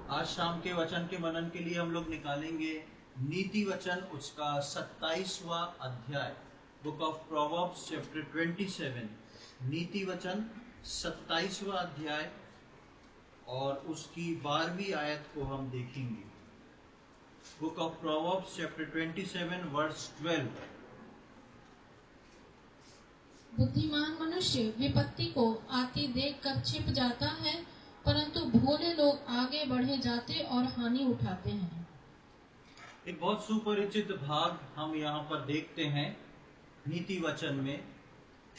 आज शाम के वचन के मनन के लिए हम लोग निकालेंगे नीति वचन उसका 27वां अध्याय, बुक ऑफ प्रोवर्ब्स चैप्टर 27। नीति वचन 27वां अध्याय और उसकी 12वीं आयत को हम देखेंगे। Book of proverbs chapter 27 verse 12। बुद्धिमान मनुष्य विपत्ति को आती देखकर छिप जाता है, परंतु भोले लोग आगे बढ़े जाते और हानि उठाते हैं। एक बहुत सुपरिचित भाग हम यहाँ पर देखते हैं नीति वचन में,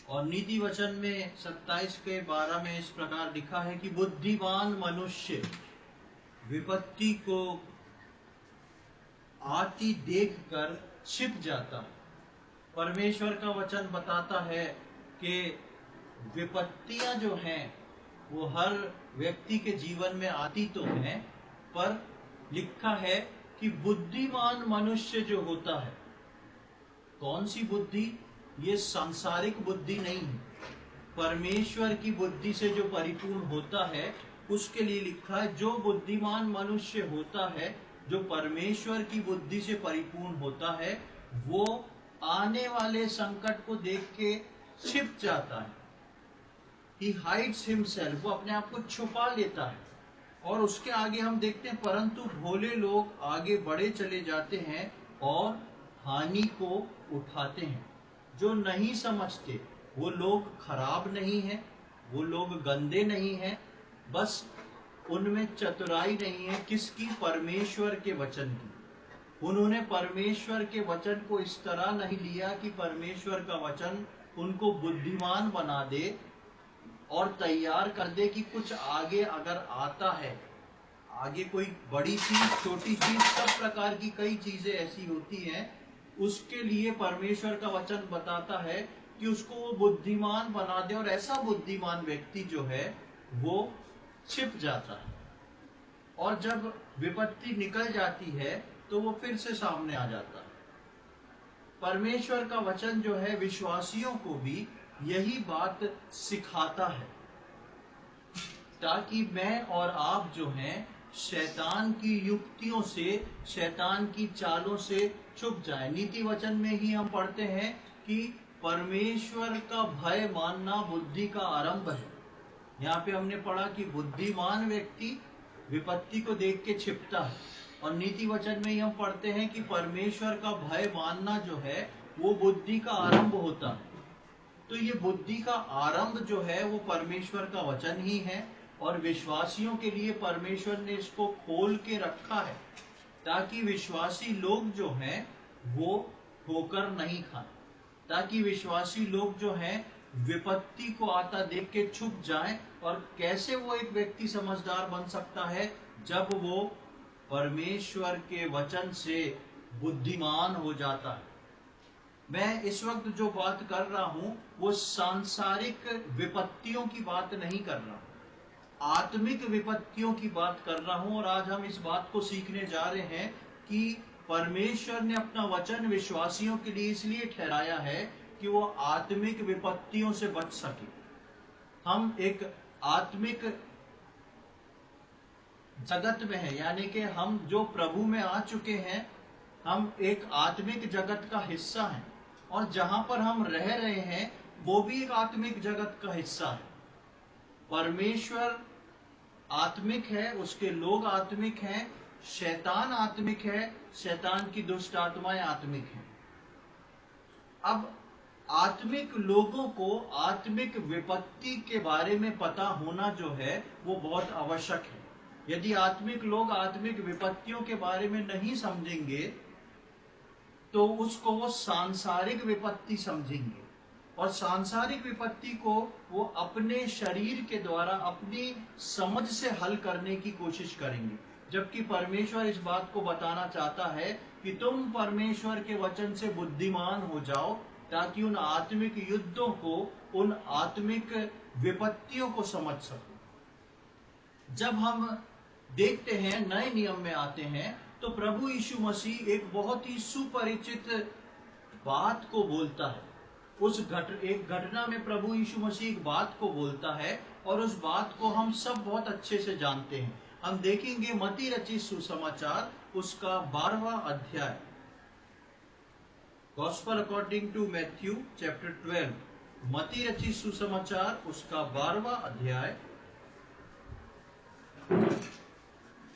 और नीति वचन में 27 के 12 में इस प्रकार लिखा है कि बुद्धिमान मनुष्य विपत्ति को आती देखकर छिप जाता है। परमेश्वर का वचन बताता है कि विपत्तियां जो हैं वो हर व्यक्ति के जीवन में आती तो हैं, पर लिखा है कि बुद्धिमान मनुष्य जो होता है, कौन सी बुद्धि? ये सांसारिक बुद्धि नहीं है, परमेश्वर की बुद्धि से जो परिपूर्ण होता है उसके लिए लिखा है। जो बुद्धिमान मनुष्य होता है, जो परमेश्वर की बुद्धि से परिपूर्ण होता है, वो आने वाले संकट को देख के छिप जाता है। He hides himself, वो अपने आप को छुपा लेता है। और उसके आगे हम देखते हैं, परंतु भोले लोग आगे बढ़े चले जाते हैं और हानि को उठाते हैं। जो नहीं समझते, वो लोग खराब नहीं हैं, वो लोग गंदे नहीं हैं, बस उनमें चतुराई नहीं है। किसकी? परमेश्वर के वचन की। उन्होंने परमेश्वर के वचन को इस तरह नहीं लिया कि परमेश्वर का वचन उनको बुद्धिमान बना दे और तैयार कर दे कि कुछ आगे अगर आता है, आगे कोई बड़ी चीज, छोटी चीज, सब प्रकार की कई चीजें ऐसी होती हैं, उसके लिए परमेश्वर का वचन बताता है कि उसको वो बुद्धिमान बना दे। और ऐसा बुद्धिमान व्यक्ति जो है वो छिप जाता है, और जब विपत्ति निकल जाती है तो वो फिर से सामने आ जाता है। परमेश्वर का वचन जो है विश्वासियों को भी यही बात सिखाता है, ताकि मैं और आप जो हैं शैतान की युक्तियों से, शैतान की चालों से छुप जाए। नीति वचन में ही हम पढ़ते हैं कि परमेश्वर का भय मानना बुद्धि का आरंभ है। यहाँ पे हमने पढ़ा कि बुद्धिमान व्यक्ति विपत्ति को देख के छिपता है, और नीति वचन में ही हम पढ़ते हैं कि परमेश्वर का भय मानना जो है वो बुद्धि का आरंभ होता है। तो ये बुद्धि का आरंभ जो है वो परमेश्वर का वचन ही है, और विश्वासियों के लिए परमेश्वर ने इसको खोल के रखा है ताकि विश्वासी लोग जो हैं वो ठोकर नहीं खाएं, ताकि विश्वासी लोग जो हैं विपत्ति को आता देख के छुप जाएं। और कैसे वो एक व्यक्ति समझदार बन सकता है? जब वो परमेश्वर के वचन से बुद्धिमान हो जाता है। मैं इस वक्त जो बात कर रहा हूं वो सांसारिक विपत्तियों की बात नहीं कर रहा हूं, आत्मिक विपत्तियों की बात कर रहा हूं। और आज हम इस बात को सीखने जा रहे हैं कि परमेश्वर ने अपना वचन विश्वासियों के लिए इसलिए ठहराया है कि वो आत्मिक विपत्तियों से बच सके। हम एक आत्मिक जगत में है, यानी कि हम जो प्रभु में आ चुके हैं, हम एक आत्मिक जगत का हिस्सा हैं, और जहां पर हम रह रहे हैं वो भी एक आत्मिक जगत का हिस्सा है। परमेश्वर आत्मिक है, उसके लोग आत्मिक हैं, शैतान आत्मिक है, शैतान की दुष्ट आत्माएं आत्मिक हैं। अब आत्मिक लोगों को आत्मिक विपत्ति के बारे में पता होना जो है वो बहुत आवश्यक है। यदि आत्मिक लोग आत्मिक विपत्तियों के बारे में नहीं समझेंगे तो उसको वो सांसारिक विपत्ति समझेंगे, और सांसारिक विपत्ति को वो अपने शरीर के द्वारा, अपनी समझ से हल करने की कोशिश करेंगे। जबकि परमेश्वर इस बात को बताना चाहता है कि तुम परमेश्वर के वचन से बुद्धिमान हो जाओ, ताकि उन आत्मिक युद्धों को, उन आत्मिक विपत्तियों को समझ सको। जब हम देखते हैं, नए नियम में आते हैं, तो प्रभु यीशु मसीह एक बहुत ही सुपरिचित बात को बोलता है। एक घटना में प्रभु यीशु मसीह एक बात को बोलता है, और उस बात को हम सब बहुत अच्छे से जानते हैं। हम देखेंगे मत्ती रचित सुसमाचार उसका 12वां अध्याय, gospel according to Matthew chapter 12, मत्ती रचित सुसमाचार उसका 12वां अध्याय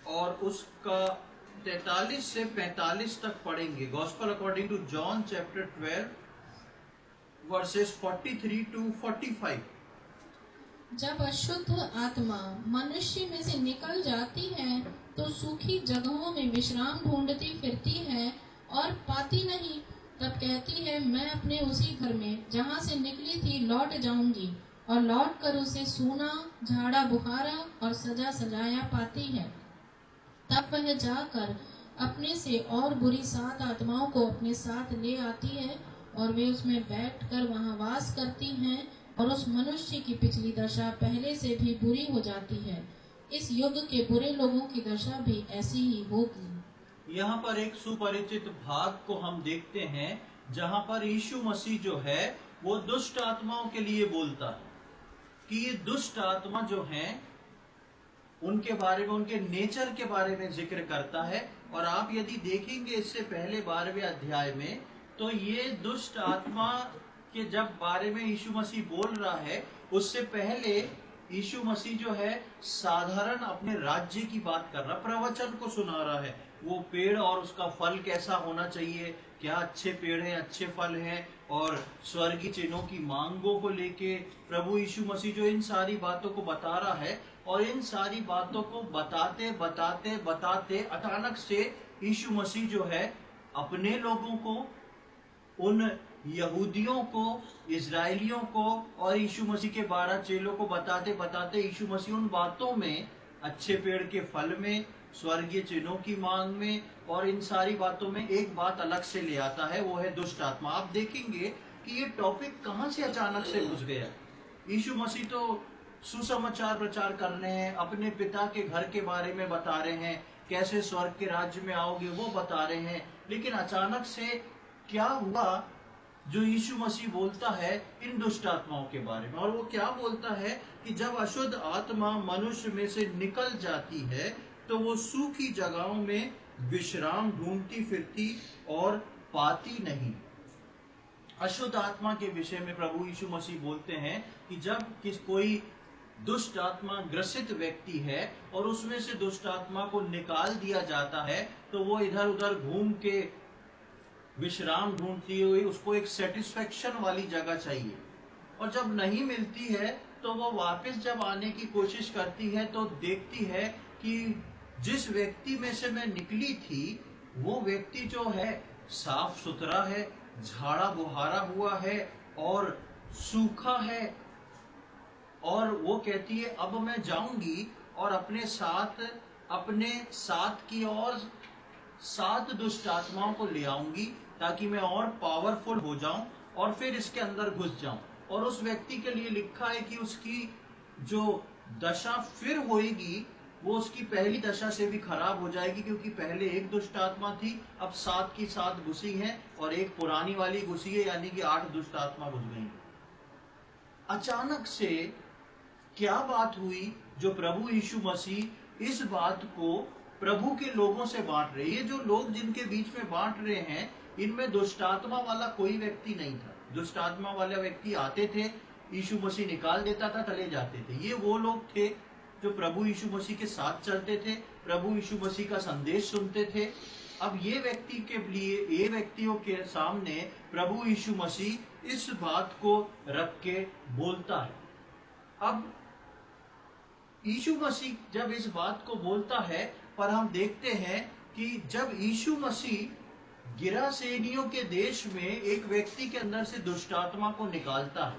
और उसका 43 से 45 तक पढ़ेंगे। Gospel according to John chapter 12 verses 43 to 45। जब अशुद्ध आत्मा मनुष्य में से निकल जाती है तो सूखी जगहों में विश्राम ढूंढती फिरती है और पाती नहीं। तब कहती है, मैं अपने उसी घर में जहाँ से निकली थी लौट जाऊंगी, और लौट कर उसे सूना, झाड़ा बुहारा और सजा सजाया पाती है। तब वह जाकर अपने से और बुरी 7 आत्माओं को अपने साथ ले आती है और वे उसमें बैठकर वहाँ वास करती हैं, और उस मनुष्य की पिछली दशा पहले से भी बुरी हो जाती है। इस युग के बुरे लोगों की दशा भी ऐसी ही होगी। यहाँ पर एक सुपरिचित भाग को हम देखते हैं जहाँ पर यीशु मसीह जो है वो दुष्ट आत्माओं के लिए बोलता है कि ये दुष्ट आत्मा जो हैं उनके बारे में, उनके नेचर के बारे में जिक्र करता है। और आप यदि देखेंगे इससे पहले 12वें अध्याय में, तो ये दुष्ट आत्मा के जब बारे में यीशु मसीह बोल रहा है, उससे पहले यीशु मसीह जो है साधारण अपने राज्य की बात कर रहा, प्रवचन को सुना रहा है। वो पेड़ और उसका फल कैसा होना चाहिए, क्या अच्छे पेड़ हैं, अच्छे फल हैं, और स्वर्गीय चिन्हों की मांगों को लेके प्रभु यीशु मसीह जो इन सारी बातों को बता रहा है। और इन सारी बातों को बताते बताते बताते अचानक से यीशु मसीह जो है अपने लोगों को, उन यहूदियों को, इजराइलियों को और यीशु मसीह के 12 चेलों को बताते बताते यीशु मसीह उन बातों में, अच्छे पेड़ के फल में, स्वर्गीय चिन्हों की मांग में और इन सारी बातों में एक बात अलग से ले आता है, वो है दुष्ट आत्मा। आप देखेंगे कि ये टॉपिक कहां से अचानक से घुस गया। यीशु मसीह तो सुसमाचार प्रचार कर रहे हैं, अपने पिता के घर के बारे में बता रहे हैं, कैसे स्वर्ग के राज्य में आओगे वो बता रहे हैं। लेकिन अचानक से क्या हुआ जो यीशु मसीह बोलता है इन दुष्ट आत्माओं के बारे में। और वो क्या बोलता है कि जब अशुद्ध आत्मा मनुष्य में से निकल जाती है तो वो सूखी जगहों में विश्राम ढूंढती फिरती और पाती नहीं। अशुद्ध आत्मा के विषय में प्रभु यीशु मसीह बोलते हैं कि जब कोई दुष्ट आत्मा ग्रसित व्यक्ति है और उसमें से दुष्ट आत्मा को निकाल दिया जाता है, तो वो इधर उधर घूम के विश्राम ढूंढती हुई, उसको एक सेटिस्फेक्शन वाली जगह चाहिए। और जब नहीं मिलती है तो वो वापस जब आने की कोशिश करती है तो देखती है कि जिस व्यक्ति में से मैं निकली थी वो व्यक्ति जो है साफ सुथरा है, झाड़ा बुहारा हुआ है और सूखा है। और वो कहती है अब मैं जाऊंगी और अपने साथ की और 7 दुष्ट आत्माओं को ले आऊंगी ताकि मैं और पावरफुल हो जाऊं और फिर इसके अंदर घुस जाऊं। और उस व्यक्ति के लिए लिखा है कि उसकी जो दशा फिर होगी वो उसकी पहली दशा से भी खराब हो जाएगी, क्योंकि पहले एक दुष्ट आत्मा थी, अब 7 की 7 घुसी हैं और एक पुरानी वाली घुसी है, यानी कि 8 दुष्ट आत्मा घुस गई। अचानक से क्या बात हुई जो प्रभु यीशु मसीह इस बात को प्रभु के लोगों से बांट रहे। ये जो लोग जिनके बीच में बांट रहे हैं, इनमें दुष्टात्मा वाला कोई व्यक्ति नहीं था। दुष्टात्मा वाले व्यक्ति आते थे, यीशु मसीह निकाल देता था, चले जाते थे। ये वो लोग थे जो प्रभु यीशु मसीह के साथ चलते थे, प्रभु यीशु मसीह का संदेश सुनते थे। अब ये व्यक्ति के लिए, ये व्यक्तियों के सामने प्रभु यीशु मसीह इस बात को रख के बोलता है। अब यीशु मसीह जब इस बात को बोलता है, पर हम देखते हैं कि जब यीशु मसीह गिरासेनियों के देश में एक व्यक्ति के अंदर से दुष्टात्मा को निकालता है,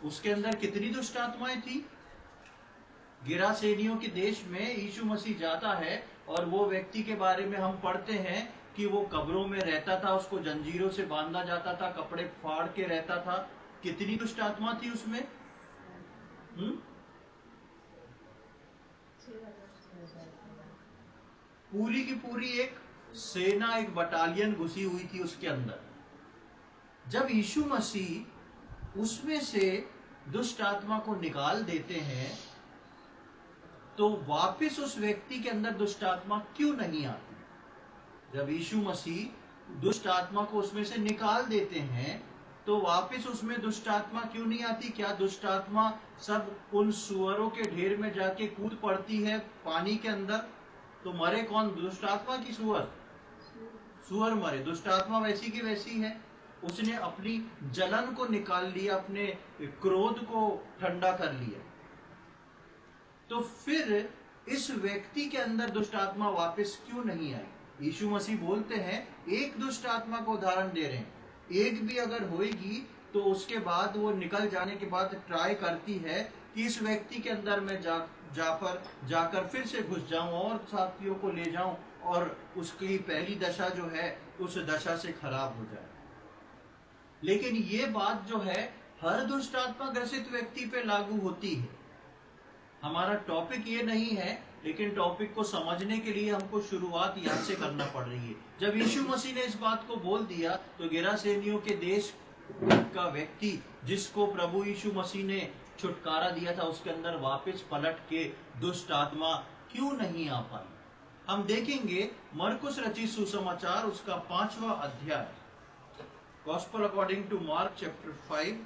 उसके अंदर कितनी दुष्टात्माएं थी। गिरासेनियों के देश में यीशु मसीह जाता है और वो व्यक्ति के बारे में हम पढ़ते हैं कि वो कब्रों में रहता था, उसको जंजीरों से बांधा जाता था, कपड़े फाड़ के रहता था। कितनी दुष्टात्मा थी उसमें? पूरी की पूरी एक सेना, एक बटालियन घुसी हुई थी उसके अंदर। जब यीशु मसीह उसमें से दुष्ट आत्मा को निकाल देते हैं तो वापस उस व्यक्ति के अंदर दुष्ट आत्मा क्यों नहीं आती? जब यीशु मसीह दुष्ट आत्मा को उसमें से निकाल देते हैं तो वापस उसमें दुष्ट आत्मा क्यों नहीं आती? क्या दुष्ट आत्मा सब उन सुअरों के ढेर में जाके कूद पड़ती है पानी के अंदर? तो मरे कौन, दुष्ट आत्मा की सुअर? सुअर मरे। दुष्ट आत्मा वैसी की वैसी है, उसने अपनी जलन को निकाल लिया, अपने क्रोध को ठंडा कर लिया। तो फिर इस व्यक्ति के अंदर दुष्ट आत्मा वापस क्यों नहीं आई? यीशु मसीह बोलते हैं एक दुष्ट आत्मा को उदाहरण दे रहे हैं, एक भी अगर होएगी तो उसके बाद वो निकल जाने के बाद ट्राई करती है कि इस व्यक्ति के अंदर मैं जाकर फिर से घुस जाऊं और साथियों को ले जाऊं और उसकी पहली दशा जो है उस दशा से खराब हो जाए। लेकिन ये बात जो है हर दुष्ट आत्मा ग्रसित व्यक्ति पे लागू होती है। हमारा टॉपिक ये नहीं है, लेकिन टॉपिक को समझने के लिए हमको शुरुआत यहाँ से करना पड़ रही है। जब यीशु मसीह ने इस बात को बोल दिया तो गेरासेनियों के देश का व्यक्ति जिसको प्रभु यीशु मसीह ने छुटकारा दिया था उसके अंदर वापस पलट के दुष्ट आत्मा क्यों नहीं आ पाई? हम देखेंगे मरकुस रचित सुसमाचार उसका 5वां अध्याय, gospel according to Mark chapter 5।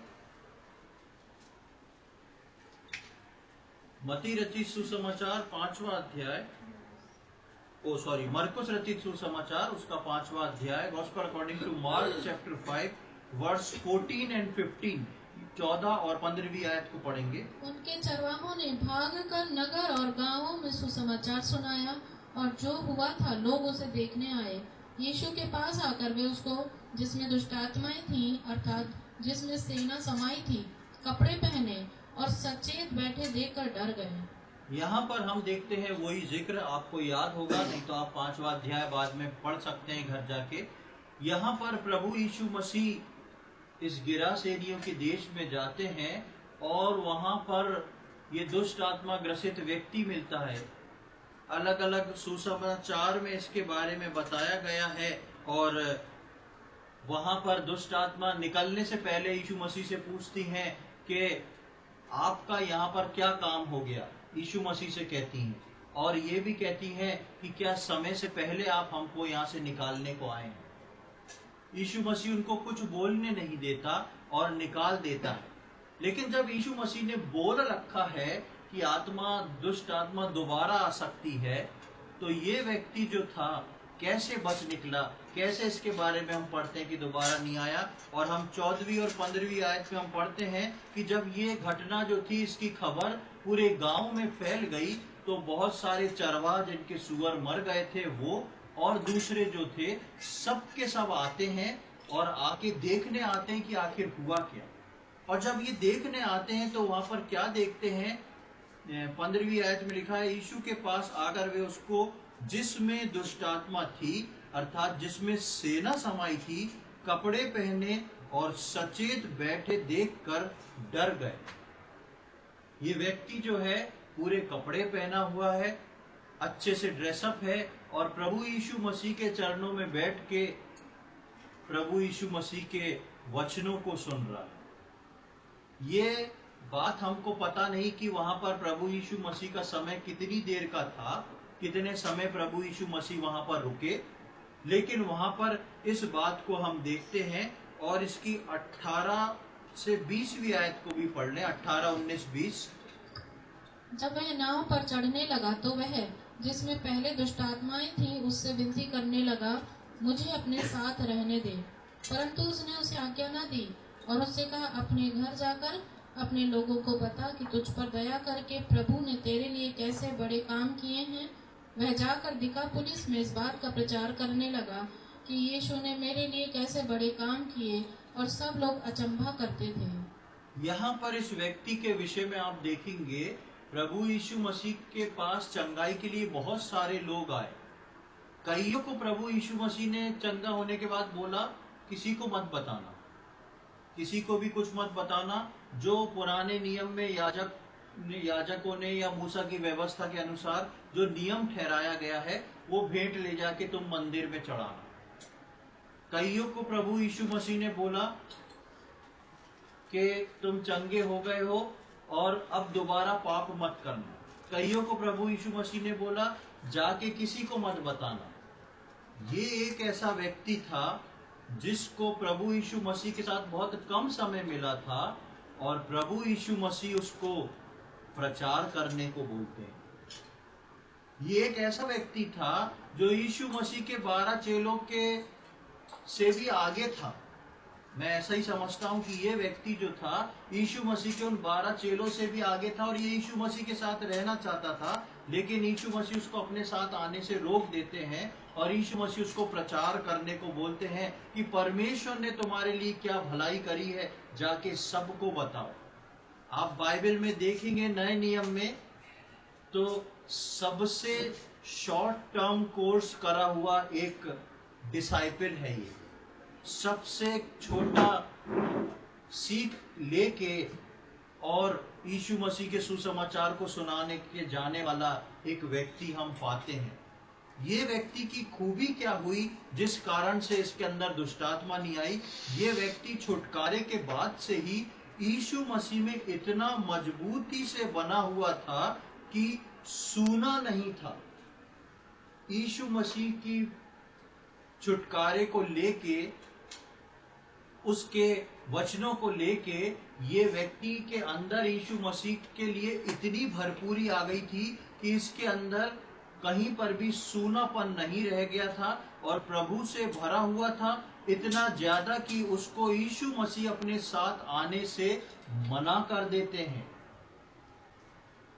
मती रचित सुसमाचार 5वां अध्याय, मरकुस रचित सुसमाचार उसका 5वां अध्याय, gospel according to Mark chapter 5 verse 14 and 15, 14 और 15वीं आयत को पढ़ेंगे। उनके चरवाहों ने भागकर नगर और गांवों में सुसमाचार सुनाया और जो हुआ था लोग उसे देखने आए। यीशु के पास आकर वे उसको, जिसमें दुष्ट आत्माएं थीं, अर्थात जिसमें सेना समाई थी, कपड़े पहने और सचेत बैठे देखकर डर गए। यहाँ पर हम देखते हैं वही जिक्र, आपको याद होगा, नहीं तो आप 5वां अध्याय बाद में पढ़ सकते हैं घर जाके। यहाँ पर प्रभु यीशु मसीह इस गिरासेनियों के देश में जाते हैं और वहां पर ये दुष्ट आत्मा ग्रसित व्यक्ति मिलता है। अलग अलग सुसमाचार में इसके बारे में बताया गया है और वहां पर दुष्ट आत्मा निकलने से पहले यीशु मसीह से पूछती हैं कि आपका यहाँ पर क्या काम हो गया? यीशु मसीह से कहती हैं और ये भी कहती हैं कि क्या समय से पहले आप हमको यहाँ से निकालने को आए हैं? यीशु मसीह उनको कुछ बोलने नहीं देता और निकाल देता है। लेकिन जब यीशु मसीह ने बोल रखा है कि आत्मा, दुष्ट आत्मा दोबारा आ सकती है, तो ये व्यक्ति जो था कैसे बच निकला? कैसे? इसके बारे में हम पढ़ते हैं कि दोबारा नहीं आया। और हम 14वीं और 15वीं आयत में हम पढ़ते हैं कि जब ये घटना जो थी इसकी खबर पूरे गांव में फैल गई तो बहुत सारे चरवाह जिनके सुअर मर गए थे वो और दूसरे जो थे सबके सब आते हैं और आके देखने आते हैं कि आखिर हुआ क्या। और जब ये देखने आते हैं तो वहां पर क्या देखते हैं? 15वीं आयत में लिखा है, यीशु के पास आकर वे उसको, जिसमें दुष्ट आत्मा थी अर्थात जिसमें सेना समाई थी, कपड़े पहने और सचेत बैठे देखकर डर गए। ये व्यक्ति जो है पूरे कपड़े पहना हुआ है, अच्छे से ड्रेसअप है और प्रभु यीशु मसीह के चरणों में बैठ के प्रभु यीशु मसीह के वचनों को सुन रहा है। ये बात हमको पता नहीं कि वहां पर प्रभु यीशु मसीह का समय कितनी देर का था, कितने समय प्रभु यीशु मसीह वहां पर रुके, लेकिन वहां पर इस बात को हम देखते हैं। और इसकी 18 से 20वीं आयत को भी पढ़ लें, 18, 19, 20। जब वह नाव पर चढ़ने लगा तो वह, जिसमें पहले दुष्ट आत्माएं थीं, उससे विनती करने लगा, मुझे अपने साथ रहने दे। परंतु उसने उसे आज्ञा न दी और उससे कहा, अपने घर जाकर अपने लोगों को बता कि तुझ पर दया करके प्रभु ने तेरे लिए कैसे बड़े काम किए हैं। वह जाकर दिकापुलिस में इस बात का प्रचार करने लगा कि यीशु ने मेरे लिए कैसे बड़े काम किए, और सब लोग अचंभा करते थे। यहाँ पर इस व्यक्ति के विषय में आप देखेंगे, प्रभु यीशु मसीह के पास चंगाई के लिए बहुत सारे लोग आए। कईयों को प्रभु यीशु मसीह ने चंगा होने के बाद बोला, किसी को मत बताना, किसी को भी कुछ मत बताना। जो पुराने नियम में याजकों ने या मूसा की व्यवस्था के अनुसार जो नियम ठहराया गया है वो भेंट ले जाके तुम मंदिर में चढ़ाना। कईयों को प्रभु यीशु मसीह ने बोला कि तुम चंगे हो गए हो और अब दोबारा पाप मत करना। कईयों को प्रभु यीशु मसीह ने बोला जाके किसी को मत बताना। ये एक ऐसा व्यक्ति था जिसको प्रभु यीशु मसीह के साथ बहुत कम समय मिला था और प्रभु यीशु मसीह उसको प्रचार करने को बोलते हैं। ये एक ऐसा व्यक्ति था जो यीशु मसीह के 12 चेलों के से भी आगे था। मैं ऐसा ही समझता हूं कि ये व्यक्ति जो था यीशु मसीह के उन 12 चेलों से भी आगे था और ये यीशु मसीह के साथ रहना चाहता था, लेकिन यीशु मसीह उसको अपने साथ आने से रोक देते हैं और यीशु मसीह उसको प्रचार करने को बोलते हैं कि परमेश्वर ने तुम्हारे लिए क्या भलाई करी है, जाके सबको बताओ। आप बाइबल में देखेंगे नए नियम में तो सबसे शॉर्ट टर्म कोर्स करा हुआ एक डिसाइपल है। ये सबसे छोटा सीख लेके और यीशु मसीह के सुसमाचार को सुनाने के जाने वाला एक व्यक्ति हम पाते हैं। ये व्यक्ति की खूबी क्या हुई जिस कारण से इसके अंदर दुष्टात्मा नहीं आई? ये व्यक्ति छुटकारे के बाद से ही यीशु मसीह में इतना मजबूती से बना हुआ था कि सूना नहीं था। यीशु मसीह की छुटकारे को लेके, उसके वचनों को लेके ये व्यक्ति के अंदर यीशु मसीह के लिए इतनी भरपूरी आ गई थी कि इसके अंदर कहीं पर भी सूनापन नहीं रह गया था और प्रभु से भरा हुआ था, इतना ज्यादा कि उसको यीशु मसीह अपने साथ आने से मना कर देते हैं।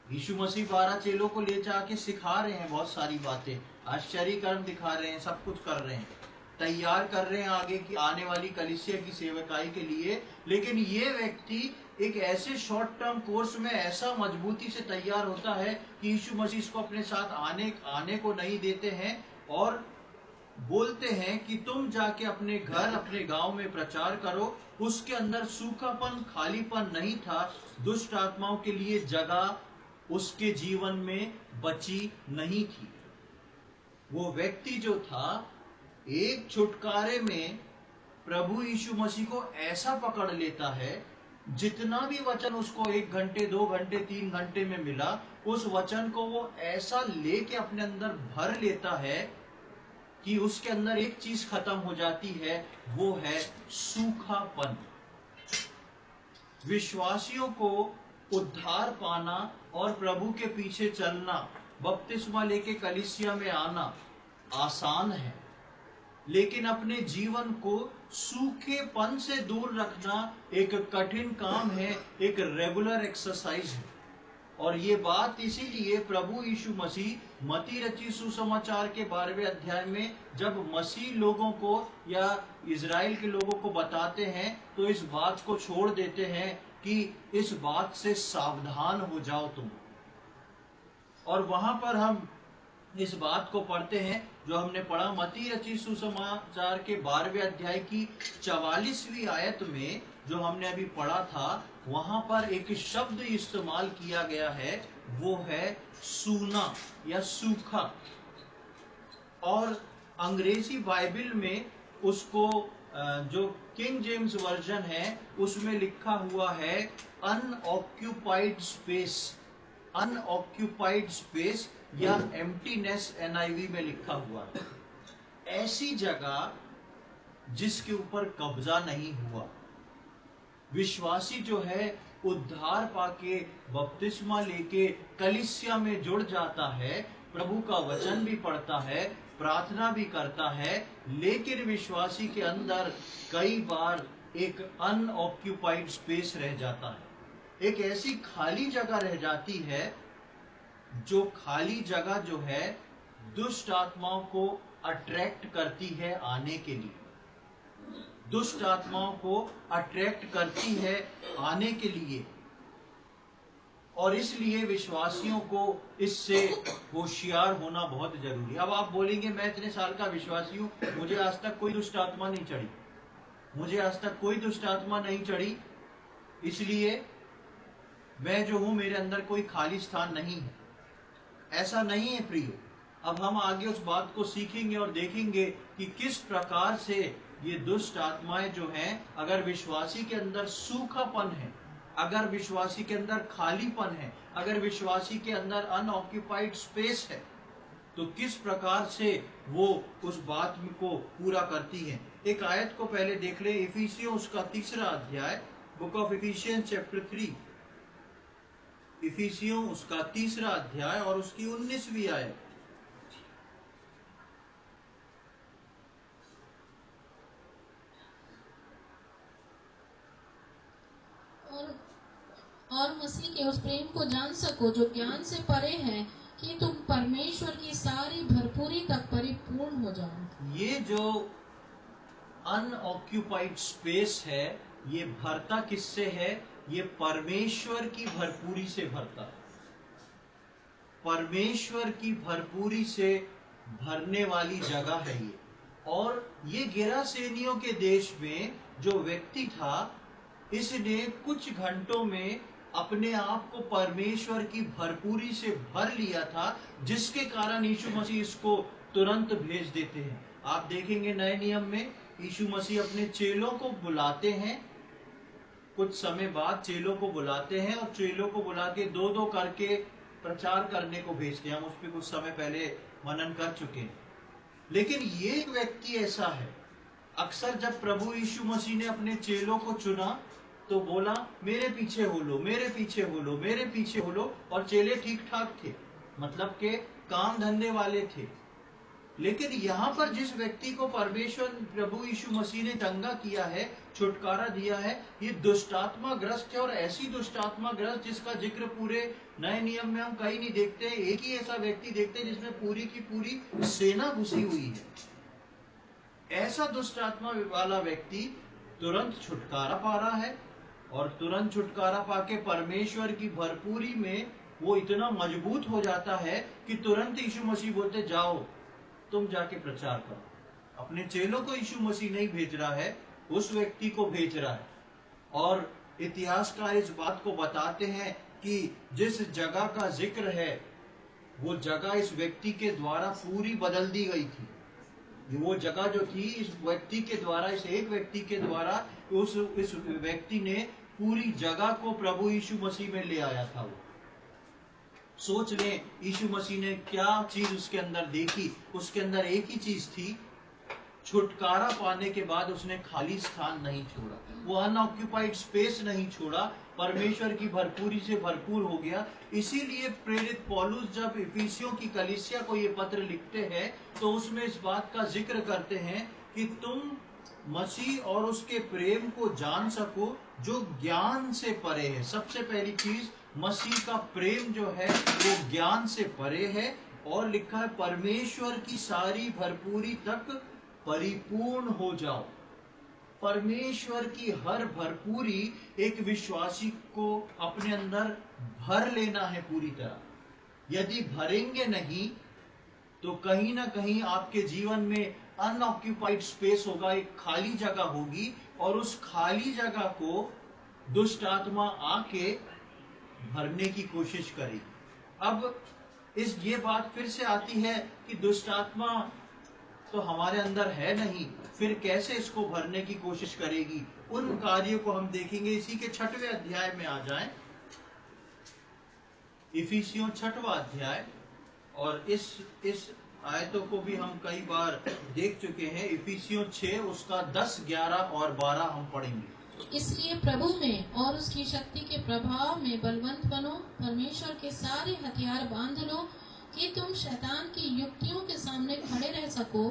यीशु मसीह 12 चेलों को ले जाके सिखा रहे हैं बहुत सारी बातें, आश्चर्य कर्म दिखा रहे हैं, सब कुछ कर रहे हैं, तैयार कर रहे हैं आगे की आने वाली कलीसिया की सेवकाई के लिए। लेकिन ये व्यक्ति एक ऐसे शॉर्ट टर्म कोर्स में ऐसा मजबूती से तैयार होता है कि यीशु मसीह इसको अपने साथ आने को नहीं देते हैं और बोलते हैं कि तुम जाके अपने घर अपने गांव में प्रचार करो। उसके अंदर सूखापन खालीपन नहीं था, दुष्ट आत्माओं के लिए जगह उसके जीवन में बची नहीं थी। वो व्यक्ति जो था एक छुटकारे में प्रभु यीशु मसीह को ऐसा पकड़ लेता है, जितना भी वचन उसको 1 घंटे 2 घंटे 3 घंटे में मिला, उस वचन को वो ऐसा लेके अपने अंदर भर लेता है कि उसके अंदर एक चीज खत्म हो जाती है, वो है सूखापन। विश्वासियों को उद्धार पाना और प्रभु के पीछे चलना, बपतिस्मा लेके कलीसिया में आना आसान है, लेकिन अपने जीवन को सूखेपन से दूर रखना एक कठिन काम है, एक रेगुलर एक्सरसाइज है। और ये बात इसीलिए प्रभु यीशु मसीह मती रची सुसमाचार के 12वें अध्याय में जब मसीह लोगों को या इजराइल के लोगों को बताते हैं तो इस बात को छोड़ देते हैं कि इस बात से सावधान हो जाओ तुम। और वहां पर हम इस बात को पढ़ते हैं जो हमने पढ़ा मती रची सुसमाचार के 12वें अध्याय की 44वीं आयत में, जो हमने अभी पढ़ा था, वहां पर एक शब्द इस्तेमाल किया गया है, वो है सूना या सूखा। और अंग्रेजी बाइबल में उसको जो किंग जेम्स वर्जन है उसमें लिखा हुआ है अनऑक्यूपाइड स्पेस, अनऑक्यूपाइड स्पेस या एम्प्टीनेस NIV में लिखा हुआ है। ऐसी जगह जिसके ऊपर कब्जा नहीं हुआ। विश्वासी जो है उद्धार पाके बपतिस्मा लेके कलीसिया में जुड़ जाता है, प्रभु का वचन भी पढ़ता है, प्रार्थना भी करता है, लेकिन विश्वासी के अंदर कई बार एक अनऑक्यूपाइड स्पेस रह जाता है, एक ऐसी खाली जगह रह जाती है, जो खाली जगह जो है दुष्ट आत्माओं को अट्रैक्ट करती है आने के लिए, दुष्ट आत्माओं को अट्रैक्ट करती है आने के लिए। और इसलिए विश्वासियों को इससे होशियार होना बहुत जरूरी है। अब आप बोलेंगे मैं इतने साल का विश्वासी हूं, मुझे आज तक कोई दुष्ट आत्मा नहीं चढ़ी, मुझे आज तक कोई दुष्ट आत्मा नहीं चढ़ी, इसलिए मैं जो हूं मेरे अंदर कोई खाली स्थान नहीं है। ऐसा नहीं है प्रियो। अब हम आगे उस बात को सीखेंगे और देखेंगे कि किस प्रकार से ये दुष्ट आत्माएं जो हैं, अगर विश्वासी के अंदर सूखापन है, अगर विश्वासी के अंदर खालीपन है, अगर विश्वासी के अंदर अनऑक्यूपाइड स्पेस है, तो किस प्रकार से वो उस बात को पूरा करती है। एक आयत को पहले देख ले, इफिसियों उसका 3 अध्याय, बुक ऑफ इफिशियंस चैप्टर 3, इफिसियों उसका 3 अध्याय और उसकी 19वीं आयत। और मसीह के उस प्रेम को जान सको जो ज्ञान से परे है, कि तुम परमेश्वर की सारी भरपूरी तक परिपूर्ण हो जाओ। ये जो अनऑक्यूपाइड स्पेस है, ये भरता किससे है? ये परमेश्वर की भरपूरी से भरता है। परमेश्वर की भरपूरी से भरने वाली जगह है ये। और ये गेरासेनियों के देश में जो व्यक्ति था, इसने कुछ घंटों में अपने आप को परमेश्वर की भरपूरी से भर लिया था, जिसके कारण यीशु मसीह इसको तुरंत भेज देते हैं। आप देखेंगे नए नियम में यीशु मसीह अपने चेलों को बुलाते हैं, कुछ समय बाद चेलों को बुलाते हैं और चेलों को बुला के 2-2 करके प्रचार करने को भेजते हैं। हम उस पर कुछ समय पहले मनन कर चुके हैं। लेकिन ये एक व्यक्ति ऐसा है, अक्सर जब प्रभु यीशु मसीह ने अपने चेलों को चुना तो बोला, मेरे पीछे हो लो, मेरे पीछे हो लो, मेरे पीछे हो लो। और चेले ठीक ठाक थे, मतलब के काम धंधे वाले थे। लेकिन यहाँ पर जिस व्यक्ति को परमेश्वर प्रभु यीशु मसीह ने दंगा किया है, छुटकारा दिया है, ये दुष्टात्मा ग्रस्त है। और ऐसी दुष्टात्मा ग्रस्त जिसका जिक्र पूरे नए नियम में हम कहीं नहीं देखते। एक ही ऐसा व्यक्ति देखते हैं जिसमें पूरी की पूरी सेना घुसी हुई है। ऐसा दुष्टात्मा वाला व्यक्ति तुरंत छुटकारा पा रहा है, और तुरंत छुटकारा पाके परमेश्वर की भरपूरी में वो इतना मजबूत हो जाता है कि तुरंत यीशु मसीह बोलते, जाओ तुम जाके प्रचार करो। अपने चेलों को यीशु मसीह नहीं भेज रहा है, उस व्यक्ति को भेज रहा है। और इतिहासकार इस बात को बताते हैं कि जिस जगह का जिक्र है, वो जगह इस व्यक्ति के द्वारा पूरी बदल दी गई थी। वो जगह जो थी इस व्यक्ति के द्वारा, इस एक व्यक्ति के द्वारा, इस व्यक्ति ने पूरी जगह को प्रभु यीशु मसीह में ले आया था। वो सोच लें, यीशु मसीह ने क्या चीज उसके अंदर देखी। उसके अंदर एक ही चीज थी, छुटकारा पाने के बाद उसने खाली स्थान नहीं छोड़ा, वो अनऑक्यूपाइड स्पेस नहीं छोड़ा, परमेश्वर की भरपूरी से भरपूर हो गया। इसीलिए प्रेरित पौलुस जब इफिसियों की कलीसिया को ये पत्र लिखते हैं तो उसमें इस बात का जिक्र करते हैं कि तुम मसीह और उसके प्रेम को जान सको जो ज्ञान से परे है। सबसे पहली चीज, मसीह का प्रेम जो है वो ज्ञान से परे है। और लिखा है परमेश्वर की सारी भरपूरी तक परिपूर्ण हो जाओ। परमेश्वर की हर भरपूरी एक विश्वासी को अपने अंदर भर लेना है पूरी तरह। यदि भरेंगे नहीं तो कहीं ना कहीं आपके जीवन में अनऑक्यूपाइड स्पेस होगा, एक खाली जगह होगी, और उस खाली जगह को दुष्ट आत्मा आके भरने की कोशिश करेगी। अब ये बात फिर से आती है कि दुष्ट आत्मा तो हमारे अंदर है नहीं, फिर कैसे इसको भरने की कोशिश करेगी। उन कार्यों को हम देखेंगे। इसी के 6वें अध्याय में आ जाएं, इफिसियों 6वां अध्याय। और इस आयतों को भी हम कई बार देख चुके हैं। इफिसियों 6 उसका 10, 11 और 12 हम पढ़ेंगे। इसलिए प्रभु में और उसकी शक्ति के प्रभाव में बलवंत बनो, परमेश्वर के सारे हथियार बांध लो कि तुम शैतान की युक्तियों के सामने खड़े रह सको।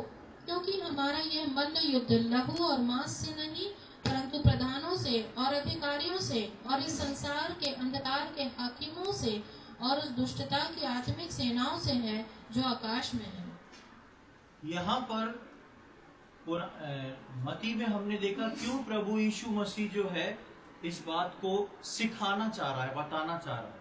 क्योंकि हमारा यह मल्ल युद्ध लहू और मांस से नहीं, परंतु प्रधानों से और अधिकारियों से और इस संसार के अंधकार के हाकिमों से और उस दुष्टता की आत्मिक सेनाओं से है जो आकाश में है। यहाँ पर मती में हमने देखा क्यों प्रभु यीशु मसीह जो है इस बात को सिखाना चाह रहा है, बताना चाह रहा है।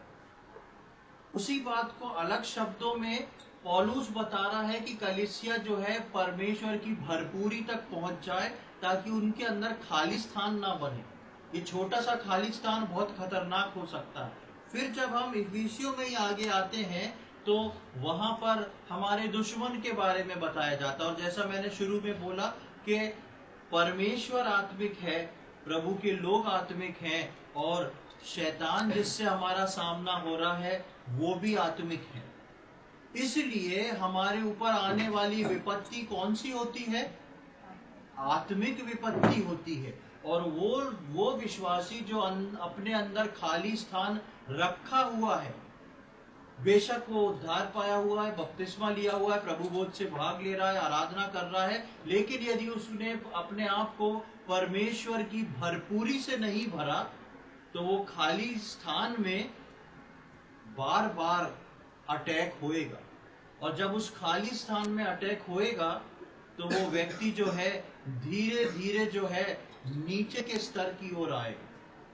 उसी बात को अलग शब्दों में पौलुस बता रहा है कि कलीसिया जो है परमेश्वर की भरपूरी तक पहुंच जाए, ताकि उनके अंदर खाली स्थान ना बने। ये छोटा सा खाली स्थान बहुत खतरनाक हो सकता है। फिर जब हम इफिसियों में ही आगे आते हैं तो वहां पर हमारे दुश्मन के बारे में बताया जाता है। और जैसा मैंने शुरू में बोला कि परमेश्वर आत्मिक है, प्रभु के लोग आत्मिक हैं, और शैतान जिससे हमारा सामना हो रहा है वो भी आत्मिक है। इसलिए हमारे ऊपर आने वाली विपत्ति कौन सी होती है? आत्मिक विपत्ति होती है। और वो विश्वासी जो अपने अंदर खाली स्थान रखा हुआ है, बेशक वो उद्धार पाया हुआ है, बपतिस्मा लिया हुआ है, प्रभु बोध से भाग ले रहा है, आराधना कर रहा है, लेकिन यदि उसने अपने आप को परमेश्वर की भरपूरी से नहीं भरा तो वो खाली स्थान में बार बार अटैक होएगा। और जब उस खाली स्थान में अटैक होएगा तो वो व्यक्ति जो है धीरे धीरे जो है नीचे के स्तर की ओर आएगा,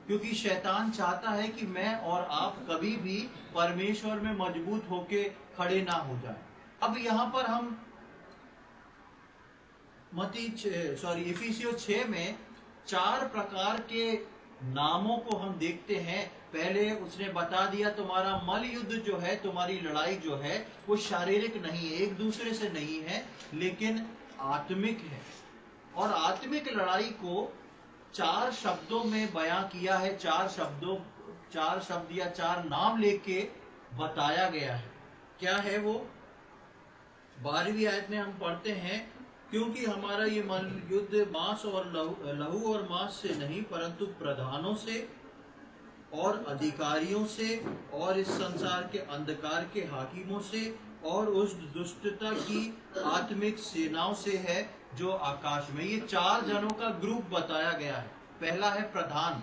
क्योंकि शैतान चाहता है कि मैं और आप कभी भी परमेश्वर में मजबूत होके खड़े ना हो जाए। अब यहाँ पर हम इफिसियों 6 में 4 प्रकार के नामों को हम देखते हैं। पहले उसने बता दिया तुम्हारा मल युद्ध जो है, तुम्हारी लड़ाई जो है वो शारीरिक नहीं है, एक दूसरे से नहीं है, लेकिन आत्मिक है। और आत्मिक लड़ाई को 4 शब्दों में बयां किया है, 4 शब्द या 4 नाम लेके बताया गया है। क्या है वो? 12वीं आयत में हम पढ़ते हैं, क्योंकि हमारा ये युद्ध मांस और लहू और मांस से नहीं, परंतु प्रधानों से और अधिकारियों से और इस संसार के अंधकार के हाकिमों से और उस दुष्टता की आत्मिक सेनाओं से है जो आकाश में। ये 4 जनों का ग्रुप बताया गया है। पहला है प्रधान,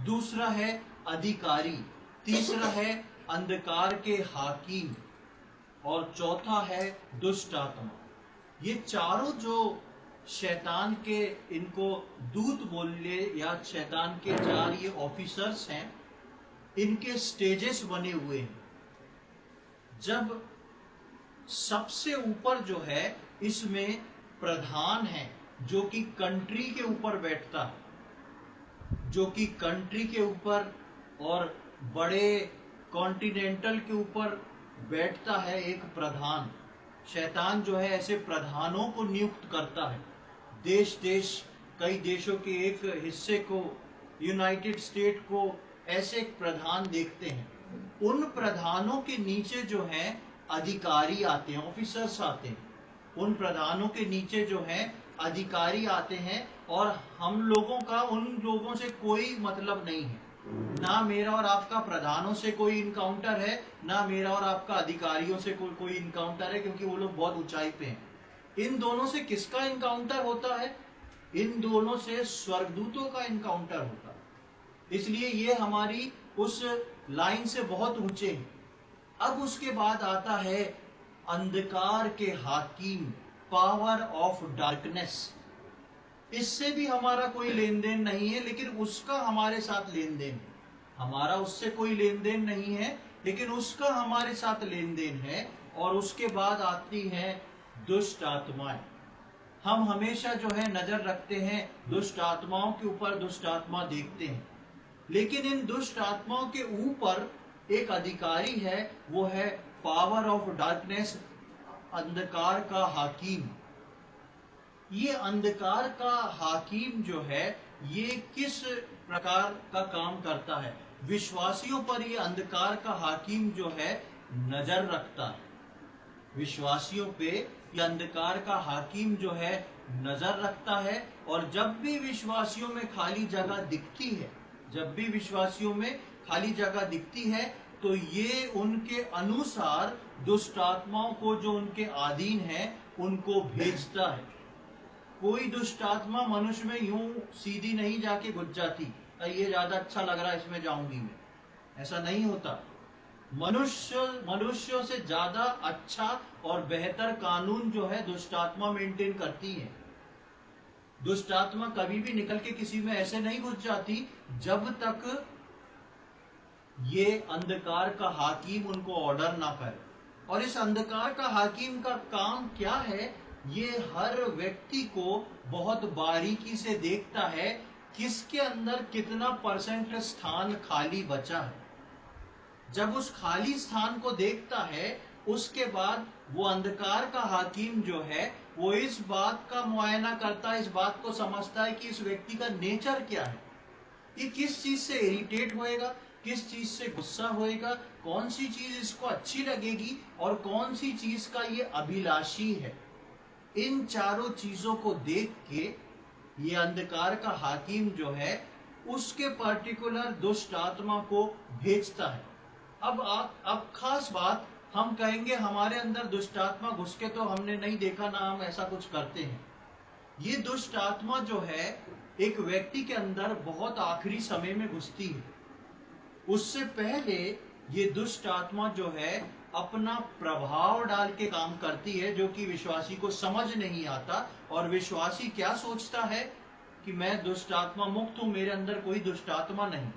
दूसरा है अधिकारी, तीसरा है अंधकार के हाकिम और चौथा है दुष्ट आत्मा। ये चारों जो शैतान के, इनको दूत बोल ले या शैतान के 4 ये ऑफिसर्स हैं, इनके स्टेजेस बने हुए हैं। जब सबसे ऊपर जो है इसमें प्रधान है जो कि कंट्री के ऊपर बैठता है, जो कि कंट्री के ऊपर और बड़े कॉन्टिनेंटल के ऊपर बैठता है एक प्रधान। शैतान जो है ऐसे प्रधानों को नियुक्त करता है। कई देशों के एक हिस्से को, यूनाइटेड स्टेट को ऐसे प्रधान देखते हैं। उन प्रधानों के नीचे जो है अधिकारी आते हैं, ऑफिसर्स आते हैं। उन प्रधानों के नीचे जो है अधिकारी आते हैं और हम लोगों का उन लोगों से कोई मतलब नहीं है। ना मेरा और आपका प्रधानों से कोई इनकाउंटर है, ना मेरा और आपका अधिकारियों से कोई इनकाउंटर है, क्योंकि वो लोग बहुत ऊंचाई पे हैं। इन दोनों से किसका इनकाउंटर होता है? इन दोनों से स्वर्गदूतों का इनकाउंटर होता है। इसलिए ये हमारी उस लाइन से बहुत ऊंचे हैं। अब उसके बाद आता है अंधकार के हाकिम, पावर ऑफ डार्कनेस। इससे भी हमारा कोई लेन देन नहीं है, लेकिन उसका हमारे साथ लेन देन है। हमारा उससे कोई लेन देन नहीं है, लेकिन उसका हमारे साथ लेन देन है। और उसके बाद आती है दुष्ट आत्माएं। हम हमेशा जो है नजर रखते हैं दुष्ट आत्माओं के ऊपर, दुष्ट आत्मा देखते हैं, लेकिन इन दुष्ट आत्माओं के ऊपर एक अधिकारी है, वो है पावर ऑफ डार्कनेस, अंधकार का हाकिम। ये अंधकार का हाकिम जो है ये किस प्रकार का काम करता है? विश्वासियों पर ये अंधकार का हाकिम जो है नजर रखता है। विश्वासियों पे ये अंधकार का हाकिम जो है नजर रखता है। और जब भी विश्वासियों में खाली जगह दिखती है, जब भी विश्वासियों में खाली जगह दिखती है, तो ये उनके अनुसार दुष्ट आत्माओं को जो उनके अधीन है उनको भेजता है। कोई दुष्ट आत्मा मनुष्य में यूं सीधी नहीं जाके घुस जाती, ये ज्यादा अच्छा लग रहा है इसमें जाऊंगी मैं, ऐसा नहीं होता। मनुष्यों से ज्यादा अच्छा और बेहतर कानून जो है दुष्ट आत्मा मेंटेन करती है। दुष्ट आत्मा कभी भी निकल के किसी में ऐसे नहीं घुस जाती जब तक ये अंधकार का हाकिम उनको ऑर्डर ना करे। और इस अंधकार का हाकिम का काम क्या है? ये हर व्यक्ति को बहुत बारीकी से देखता है, किसके अंदर कितना परसेंट स्थान खाली बचा है। जब उस खाली स्थान को देखता है, उसके बाद वो अंधकार का हाकिम जो है वो इस बात का मुआयना करता है, इस बात को समझता है कि इस व्यक्ति का नेचर क्या है। ये किस चीज से इरिटेट होएगा, किस चीज से गुस्सा होएगा, कौन सी चीज इसको अच्छी लगेगी और कौन सी चीज का ये अभिलाषी है। इन चारों चीजों को देख के ये अंधकार का हाकिम जो है उसके पर्टिकुलर दुष्ट आत्मा को भेजता है। अब खास बात, हम कहेंगे हमारे अंदर दुष्ट आत्मा घुस के तो हमने नहीं देखा, ना हम ऐसा कुछ करते हैं। ये दुष्ट आत्मा जो है एक व्यक्ति के अंदर बहुत आखिरी समय में घुसती है। उससे पहले ये दुष्ट आत्मा जो है अपना प्रभाव डाल के काम करती है, जो कि विश्वासी को समझ नहीं आता। और विश्वासी क्या सोचता है कि मैं दुष्ट आत्मा मुक्त हूं, मेरे अंदर कोई दुष्ट आत्मा नहीं।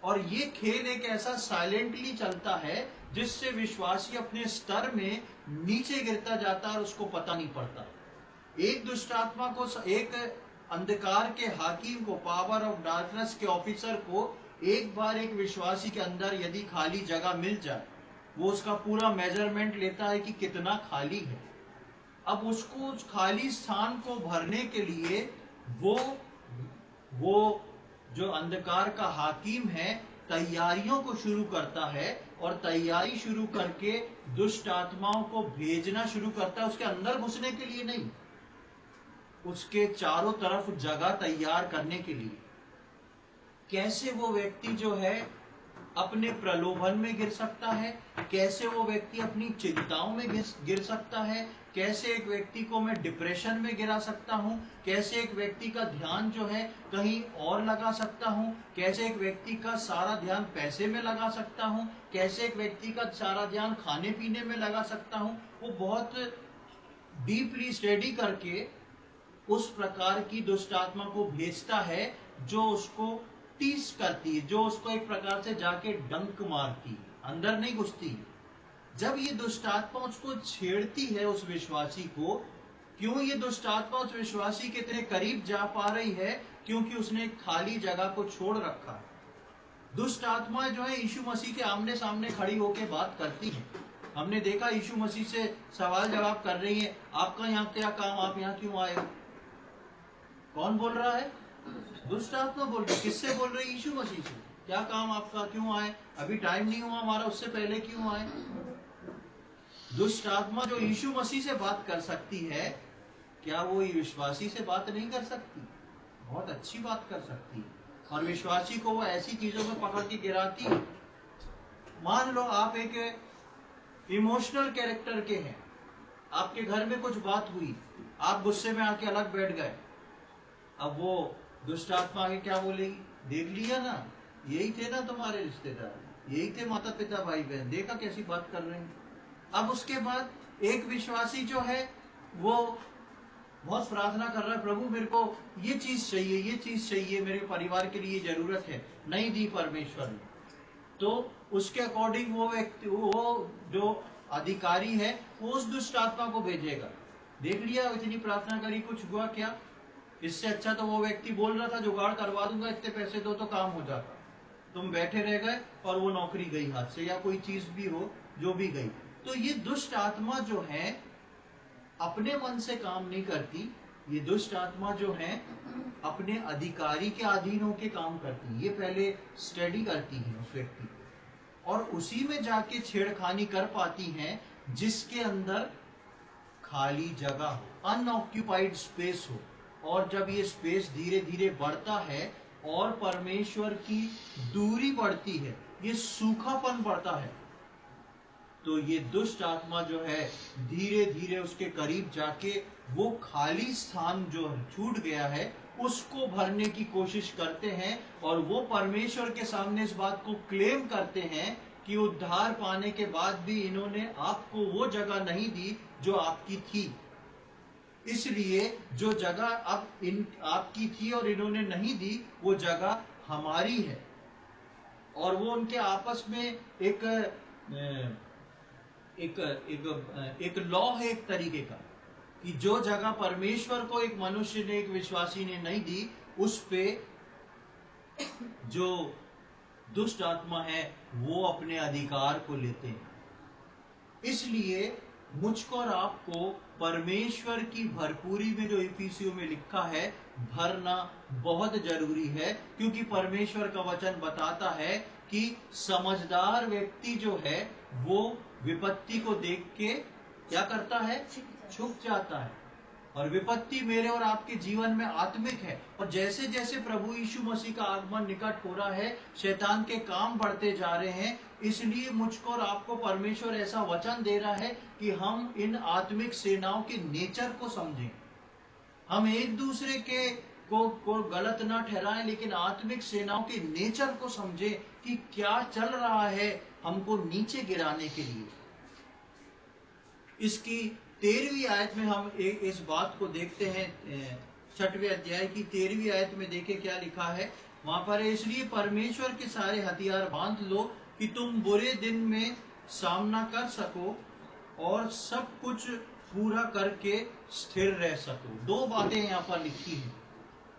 और ये खेल एक ऐसा साइलेंटली चलता है जिससे विश्वासी अपने स्तर में नीचे गिरता जाता है और उसको पता नहीं पड़ता। एक दुष्ट आत्मा को, एक अंधकार के हाकिम को, पावर ऑफ डार्कनेस के ऑफिसर को एक बार एक विश्वासी के अंदर यदि खाली जगह मिल जाए, वो उसका पूरा मेजरमेंट लेता है कि कितना खाली है। अब उसको उस खाली स्थान को भरने के लिए वो जो अंधकार का हाकिम है तैयारियों को शुरू करता है, और तैयारी शुरू करके दुष्ट आत्माओं को भेजना शुरू करता है, उसके अंदर घुसने के लिए नहीं, उसके चारों तरफ जगह तैयार करने के लिए। कैसे वो व्यक्ति जो है अपने प्रलोभन में गिर सकता है, कैसे वो व्यक्ति अपनी चिंताओं में गिर सकता है, कैसे एक व्यक्ति को मैं डिप्रेशन में गिरा सकता हूँ, कैसे एक व्यक्ति का ध्यान जो है कहीं और लगा सकता हूँ, कैसे एक व्यक्ति का सारा ध्यान पैसे में लगा सकता हूँ, कैसे एक व्यक्ति का सारा ध्यान खाने पीने में लगा सकता हूँ। वो बहुत डीपली स्टडी करके उस प्रकार की दुष्ट आत्मा को भेजता है जो उसको टीस करती है, जो उसको एक प्रकार से जाके डंक मारती है, अंदर नहीं घुसती। जब ये दुष्ट आत्मा उसको छेड़ती है उस विश्वासी को, क्यों ये दुष्ट आत्मा उस विश्वासी के इतने करीब जा पा रही है? क्योंकि उसने एक खाली जगह को छोड़ रखा है। दुष्ट आत्मा जो है यीशु मसीह के आमने सामने खड़ी होकर बात करती है। हमने देखा यीशु मसीह से सवाल जवाब कर रही है, आपका यहाँ क्या काम, आप यहाँ क्यों आए? कौन बोल रहा है? दुष्ट आत्मा बोल रही। किससे बोल रही? यीशु मसीह से। क्या काम आपका, क्यों आए? अभी टाइम नहीं हुआ हमारा, उससे पहले क्यों आए? दुष्ट आत्मा जो यीशु मसीह से बात कर सकती है, क्या वो विश्वासी से बात नहीं कर सकती? बहुत अच्छी बात कर सकती है। और विश्वासी को वो ऐसी चीजों में पकड़ के गिराती है। मान लो आप एक इमोशनल कैरेक्टर के हैं, आपके घर में कुछ बात हुई, आप गुस्से में आके अलग बैठ गए। अब वो दुष्ट आत्मा आगे क्या बोलेगी? देख लिया ना, यही थे ना तुम्हारे रिश्तेदार, यही थे माता पिता भाई बहन, देखा कैसी बात कर रहे हैं। अब उसके बाद एक विश्वासी जो है वो बहुत प्रार्थना कर रहा है, प्रभु मेरे को ये चीज चाहिए, ये चीज चाहिए, मेरे परिवार के लिए जरूरत है, नहीं दी परमेश्वर ने। तो उसके अकॉर्डिंग वो व्यक्ति, वो जो अधिकारी है, वो उस दुष्ट आत्मा को भेजेगा। देख लिया इतनी प्रार्थना करी, कुछ हुआ क्या? इससे अच्छा तो वो व्यक्ति बोल रहा था जुगाड़ करवा दूंगा, इतने पैसे दो तो काम हो जाता। तुम बैठे रह गए और वो नौकरी गई हाथ से, या कोई चीज भी हो जो भी गई। तो ये दुष्ट आत्मा जो है अपने मन से काम नहीं करती। ये दुष्ट आत्मा जो है अपने अधिकारी के अधीन होके काम करती है। ये पहले स्टडी करती है उस व्यक्ति को, और उसी में जाके छेड़खानी कर पाती हैं जिसके अंदर खाली जगह हो, अनऑक्यूपाइड स्पेस हो। और जब ये स्पेस धीरे धीरे बढ़ता है और परमेश्वर की दूरी बढ़ती है, ये सूखापन बढ़ता है, तो ये दुष्ट आत्मा जो है धीरे धीरे उसके करीब जाके वो खाली स्थान जो छूट गया है उसको भरने की कोशिश करते हैं। और वो परमेश्वर के सामने इस बात को क्लेम करते हैं कि उद्धार पाने के बाद भी इन्होंने आपको वो जगह नहीं दी जो आपकी थी। इसलिए जो जगह अब आपकी थी और इन्होंने नहीं दी, वो जगह हमारी है। और वो उनके आपस में एक लॉ है एक तरीके का, कि जो जगह परमेश्वर को एक मनुष्य ने, एक विश्वासी ने नहीं दी, उस पे जो दुष्ट आत्मा है वो अपने अधिकार को लेते हैं। इसलिए मुझको और आपको परमेश्वर की भरपूरी में, जो इफिसियों में लिखा है, भरना बहुत जरूरी है। क्योंकि परमेश्वर का वचन बताता है कि समझदार व्यक्ति जो है वो विपत्ति को देख के क्या करता है? छुप जाता है। और विपत्ति मेरे और आपके जीवन में आत्मिक है, और जैसे जैसे प्रभु यीशु मसीह का आगमन निकट हो रहा है, शैतान के काम बढ़ते जा रहे हैं। इसलिए मुझको और आपको परमेश्वर ऐसा वचन दे रहा है कि हम इन आत्मिक सेनाओं के नेचर को समझें। हम एक दूसरे के को गलत ना ठहराएं, लेकिन आत्मिक सेनाओं के नेचर को समझें कि क्या चल रहा है हमको नीचे गिराने के लिए। इसकी 13वीं आयत में हम इस बात को देखते हैं। 6वें अध्याय की 13वीं आयत में देखे क्या लिखा है वहां पर। इसलिए परमेश्वर के सारे हथियार बांध लो कि तुम बुरे दिन में सामना कर सको और सब कुछ पूरा करके स्थिर रह सको। दो बातें यहाँ पर लिखी हैं।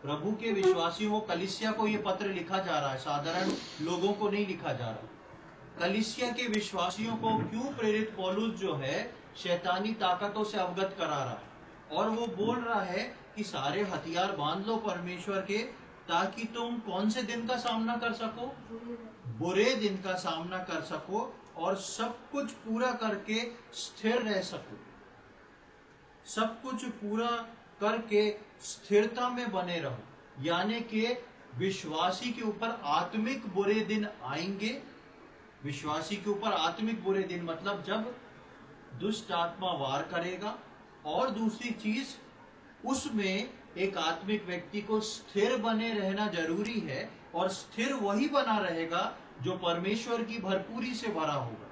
प्रभु के विश्वासियों को, कलीसिया को ये पत्र लिखा जा रहा है, साधारण लोगों को नहीं लिखा जा रहा। कलीसिया के विश्वासियों को क्यों प्रेरित पौलुस जो है शैतानी ताकतों से अवगत करा रहा है, और वो बोल रहा है कि सारे हथियार बांध लो परमेश्वर के, ताकि तुम कौन से दिन का सामना कर सको? बुरे दिन का सामना कर सको और सब कुछ पूरा करके स्थिर रह सको। सब कुछ पूरा करके स्थिरता में बने रहो। यानी कि विश्वासी के ऊपर आत्मिक बुरे दिन आएंगे। विश्वासी के ऊपर आत्मिक बुरे दिन मतलब जब दुष्ट आत्मा वार करेगा, और दूसरी चीज उसमें एक आत्मिक व्यक्ति को स्थिर बने रहना जरूरी है। और स्थिर वही बना रहेगा जो परमेश्वर की भरपूरी से भरा होगा।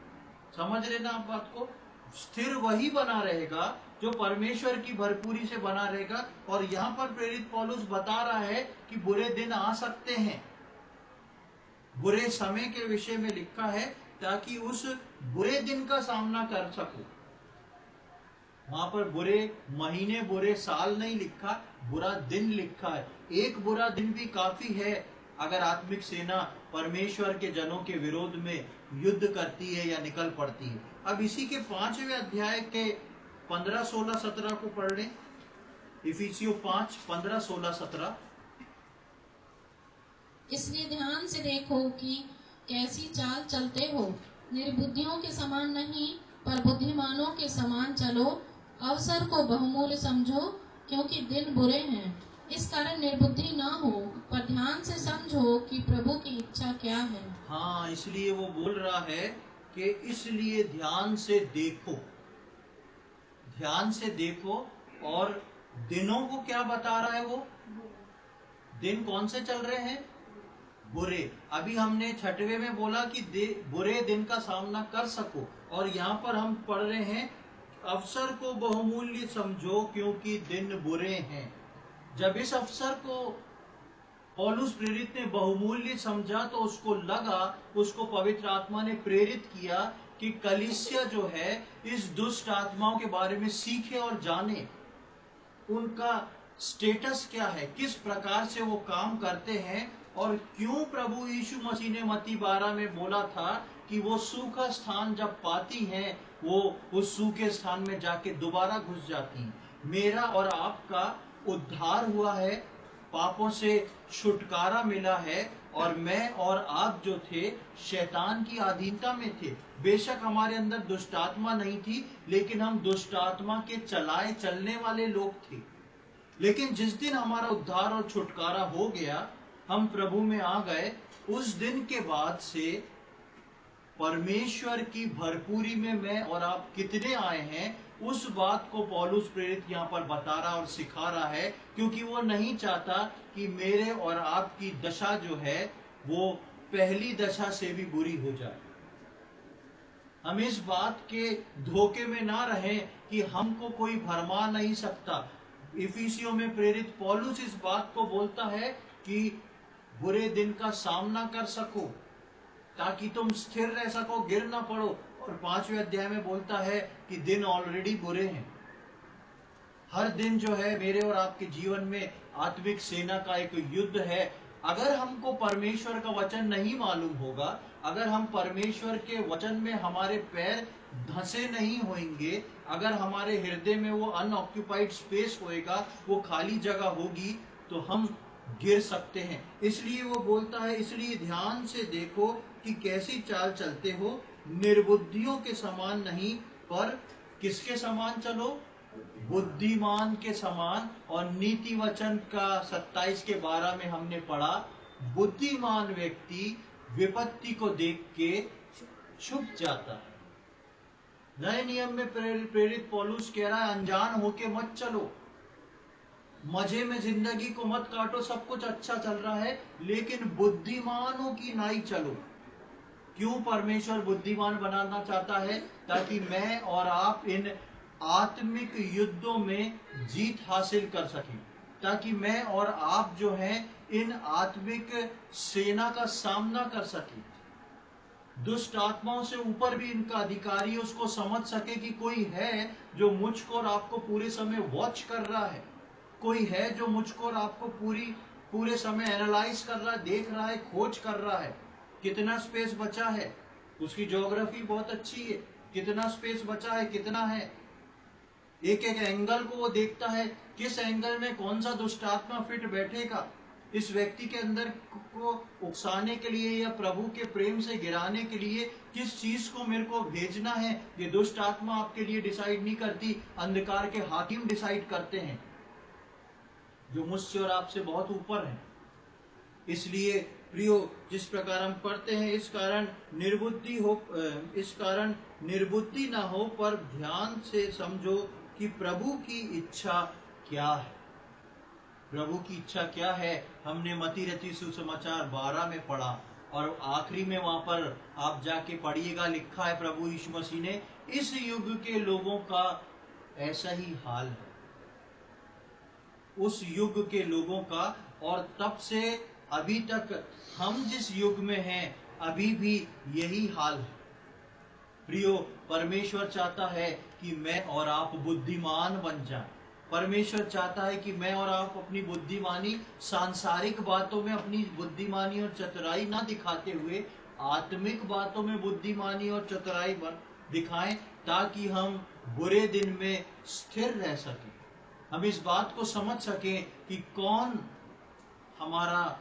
समझ रहे ना आप बात को? स्थिर वही बना रहेगा जो परमेश्वर की भरपूरी से बना रहेगा। और यहाँ पर प्रेरित पौलुस बता रहा है कि बुरे दिन आ सकते हैं। बुरे समय के विषय में लिखा है ताकि उस बुरे दिन का सामना कर सको। वहां पर बुरे महीने, बुरे साल नहीं लिखा, बुरा दिन लिखा है। एक बुरा दिन भी काफी है अगर आत्मिक सेना परमेश्वर के जनों के विरोध में युद्ध करती है या निकल पड़ती है। अब इसी के 5वें अध्याय के 15, 16, 17 को पढ़ लें। इफिसियों 5, 15, 16, 17। इसलिए ध्यान से देखो कि कैसी चाल चलते हो। निर्बुद्धियों के समान नहीं, पर बुद्धिमानों के समान चलो। अवसर को बहुमूल्य समझो, क्योंकि दिन बुरे हैं। इस कारण निर्बुद्धि ना हो, पर ध्यान से समझो कि प्रभु की इच्छा क्या है। हाँ, इसलिए वो बोल रहा है कि इसलिए ध्यान से देखो, ध्यान से देखो। और दिनों को क्या बता रहा है वो? दिन कौन से चल रहे हैं? बुरे। अभी हमने 6वें में बोला कि बुरे दिन का सामना कर सको, और यहाँ पर हम पढ़ रहे हैं अवसर को बहुमूल्य समझो क्योंकि दिन बुरे हैं। जब इस अवसर को पौलुस प्रेरित ने बहुमूल्य समझा तो उसको लगा, उसको पवित्र आत्मा ने प्रेरित किया कि कलीसिया जो है इस दुष्ट आत्माओं के बारे में सीखे और जाने। उनका स्टेटस क्या है, किस प्रकार से वो काम करते हैं, और क्यों प्रभु यीशु मसीह ने मत्ती 12 में बोला था कि वो सूखा स्थान जब पाती हैं वो उस सूखे स्थान में जाके दोबारा घुस जाती हैं। मेरा और आपका उद्धार हुआ है, पापों से छुटकारा मिला है, और मैं और आप जो थे शैतान की अधीनता में थे। बेशक हमारे अंदर दुष्ट आत्मा नहीं थी, लेकिन हम दुष्ट आत्मा के चलाए चलने वाले लोग थे। लेकिन जिस दिन हमारा उद्धार और छुटकारा हो गया, हम प्रभु में आ गए, उस दिन के बाद से परमेश्वर की भरपूरी में मैं और आप कितने आए हैं, उस बात को पौलुस प्रेरित यहाँ पर बता रहा और सिखा रहा है। क्योंकि वो नहीं चाहता कि मेरे और आपकी दशा जो है वो पहली दशा से भी बुरी हो जाए। हम इस बात के धोखे में ना रहें कि हमको कोई भरमा नहीं सकता। इफिसियों में प्रेरित पौलुस इस बात को बोलता है कि बुरे दिन का सामना कर सको ताकि तुम स्थिर रह सको, गिर ना पड़ो। और 5वें अध्याय में बोलता है कि दिन ऑलरेडी बुरे हैं। हर दिन जो है मेरे और आपके जीवन में आत्मिक सेना का एक युद्ध है। अगर हमको परमेश्वर का वचन नहीं मालूम होगा, अगर हम परमेश्वर के वचन में हमारे पैर धंसे नहीं होंगे, अगर हमारे हृदय में वो अनऑक्यूपाइड स्पेस होएगा, वो खाली जगह होगी, तो हम गिर सकते हैं। इसलिए वो बोलता है, इसलिए ध्यान से देखो कि कैसी चाल चलते हो, निर्बुद्धियों के समान नहीं, पर किसके समान चलो? बुद्धिमान के समान। और नीति वचन का 27 के 12 में हमने पढ़ा, बुद्धिमान व्यक्ति विपत्ति को देख के छुप जाता है। नए नियम में प्रेरित पौलुस कह रहा है, अनजान होके मत चलो, मजे में जिंदगी को मत काटो, सब कुछ अच्छा चल रहा है, लेकिन बुद्धिमानों की नाई चलो। क्यों परमेश्वर बुद्धिमान बनाना चाहता है? ताकि मैं और आप इन आत्मिक युद्धों में जीत हासिल कर सकें, ताकि मैं और आप जो हैं इन आत्मिक सेना का सामना कर सकें। दुष्ट आत्माओं से ऊपर भी इनका अधिकारी उसको समझ सके कि कोई है जो मुझको और आपको पूरे समय वॉच कर रहा है, कोई है जो मुझको और आपको पूरे समय एनालाइज कर रहा है, देख रहा है, खोज कर रहा है। कितना स्पेस बचा है, उसकी ज्योग्राफी बहुत अच्छी है, कितना स्पेस बचा है, कितना है, एक एक एंगल को वो देखता है, किस एंगल में कौन सा दुष्ट आत्मा फिट बैठेगा इस व्यक्ति के अंदर को उकसाने के लिए या प्रभु के प्रेम से गिराने के लिए, किस चीज को मेरे को भेजना है। ये दुष्ट आत्मा आपके लिए डिसाइड नहीं करती, अंधकार के हाकिम डिसाइड करते हैं, जो मुझसे और आपसे बहुत ऊपर है। इसलिए प्रियो, जिस प्रकार हम पढ़ते हैं, इस कारण निर्बुद्धि ना हो, पर ध्यान से समझो कि प्रभु की इच्छा क्या है। प्रभु की इच्छा क्या है? हमने मत्ती रचित सुसमाचार 12 में पढ़ा, और आखिरी में वहां पर आप जाके पढ़िएगा, लिखा है प्रभु यीशु मसीह ने, इस युग के लोगों का ऐसा ही हाल है, उस युग के लोगों का। और तब से अभी तक हम जिस युग में हैं, अभी भी यही हाल है। प्रियो, परमेश्वर चाहता है कि मैं और आप बुद्धिमान बन जाएं। परमेश्वर चाहता है कि मैं और आप अपनी बुद्धिमानी सांसारिक बातों में अपनी बुद्धिमानी और चतुराई ना दिखाते हुए आत्मिक बातों में बुद्धिमानी और चतुराई दिखाएं, ताकि हम बुरे दिन में स्थिर रह सकें। हम इस बात को समझ सकें कि कौन हमारा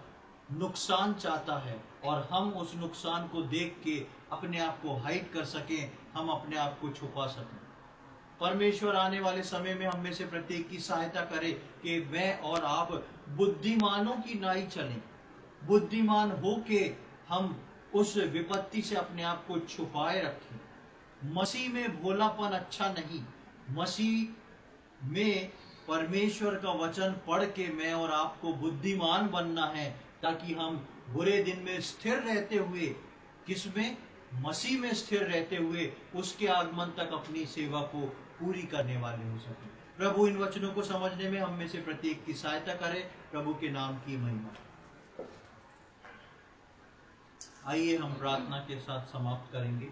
नुकसान चाहता है, और हम उस नुकसान को देख के अपने आप को हाइड कर सकें, हम अपने आप को छुपा सकें। परमेश्वर आने वाले समय में हम में से प्रत्येक की सहायता करे कि मैं और आप बुद्धिमानों की नाई चलें, बुद्धिमान होके हम उस विपत्ति से अपने आप को छुपाए रखें। मसीह में भोलापन अच्छा नहीं, मसीह में परमेश्वर का वचन पढ़ के मैं और आपको बुद्धिमान बनना है, ताकि हम बुरे दिन में स्थिर रहते हुए, किसमें? मसीह में स्थिर रहते हुए उसके आगमन तक अपनी सेवा को पूरी करने वाले हो सके। प्रभु इन वचनों को समझने में हम में से प्रत्येक की सहायता करे। प्रभु के नाम की महिमा। आइए हम प्रार्थना के साथ समाप्त करेंगे।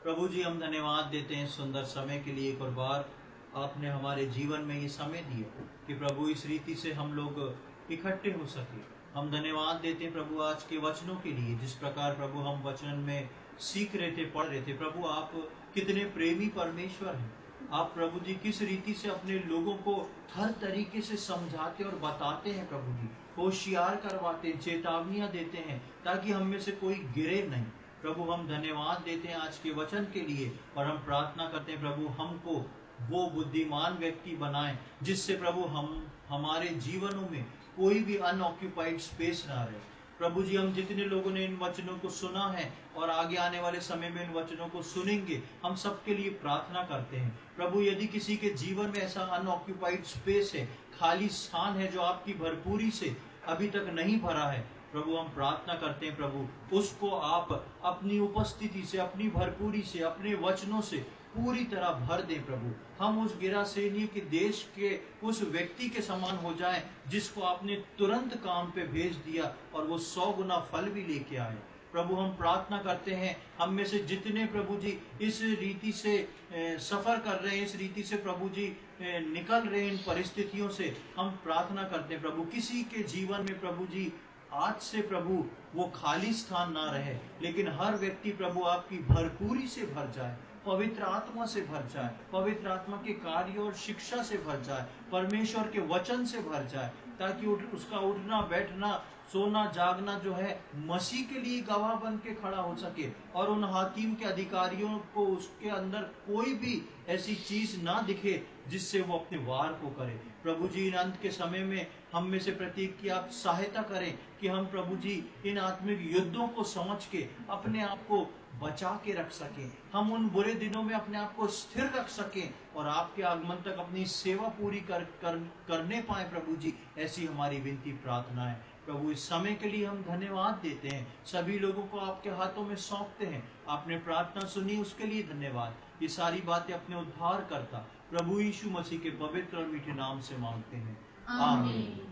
प्रभु जी, हम धन्यवाद देते हैं सुंदर समय के लिए। एक और बार आपने हमारे जीवन में ये समय दिया कि प्रभु इस रीति से हम लोग इकट्ठे हो सके। हम धन्यवाद देते हैं प्रभु आज के वचनों के लिए, जिस प्रकार प्रभु हम वचन में सीख रहे थे, पढ़ रहे थे। प्रभु आप कितने प्रेमी परमेश्वर हैं। आप प्रभु जी किस रीति से अपने लोगों को हर तरीके से समझाते और बताते हैं प्रभु जी, होशियार करवाते हैं, चेतावनियां देते हैं, ताकि हम में से कोई गिरे नहीं। प्रभु हम धन्यवाद देते हैं आज के वचन के लिए, और हम प्रार्थना करते हैं प्रभु हमको वो बुद्धिमान व्यक्ति बनाएं, जिससे प्रभु हमारे जीवनों में कोई भी अनऑक्यूपाइड स्पेस ना रहे। प्रभु जी, हम जितने लोगों ने इन वचनों को सुना है और आगे आने वाले समय में इन वचनों को सुनेंगे, हम सबके लिए प्रार्थना करते हैं। प्रभु, यदि किसी के जीवन में ऐसा अनऑक्यूपाइड स्पेस है, खाली स्थान है जो आपकी भरपूरी से अभी तक नहीं भरा है, प्रभु हम प्रार्थना करते हैं प्रभु उसको आप अपनी उपस्थिति से, अपनी भरपूरी से, अपने वचनों से पूरी तरह भर दें। प्रभु हम उस गिरासेनी के देश के उस व्यक्ति के समान हो जाएं, जिसको आपने तुरंत काम पे भेज दिया और वो 100 गुना फल भी लेके आए। प्रभु हम प्रार्थना करते हैं, हम में से जितने प्रभु जी इस रीति से सफर कर रहे हैं, इस रीति से प्रभु जी निकल रहे हैं इन परिस्थितियों से, हम प्रार्थना करते हैं प्रभु किसी के जीवन में प्रभु जी आज से प्रभु वो खाली स्थान ना रहे, लेकिन हर व्यक्ति प्रभु आपकी भरपूरी से भर जाए पवित्र आत्मा से भर जाए, पवित्र आत्मा के कार्य और शिक्षा से भर जाए, परमेश्वर के वचन से भर जाए, ताकि उसका उठना बैठना सोना जागना जो है मसीह के लिए गवाह बन के खड़ा हो सके, और उन हाकिम के अधिकारियों को उसके अंदर कोई भी ऐसी चीज ना दिखे जिससे वो अपने वार को करे। प्रभु जी इन अंत के समय में हम में से प्रत्येक की आप सहायता करें कि हम प्रभु जी इन आत्मिक युद्धों को समझ के अपने आप को बचा के रख सकें, हम उन बुरे दिनों में अपने आप को स्थिर रख सकें और आपके आगमन तक अपनी सेवा पूरी करने पाए। प्रभु जी ऐसी हमारी विनती प्रार्थना है। प्रभु इस समय के लिए हम धन्यवाद देते हैं, सभी लोगों को आपके हाथों में सौंपते हैं। आपने प्रार्थना सुनी उसके लिए धन्यवाद। ये सारी बातें अपने उद्धार करता प्रभु यीशु मसीह के पवित्र और मीठे नाम से मांगते हैं, आमीन।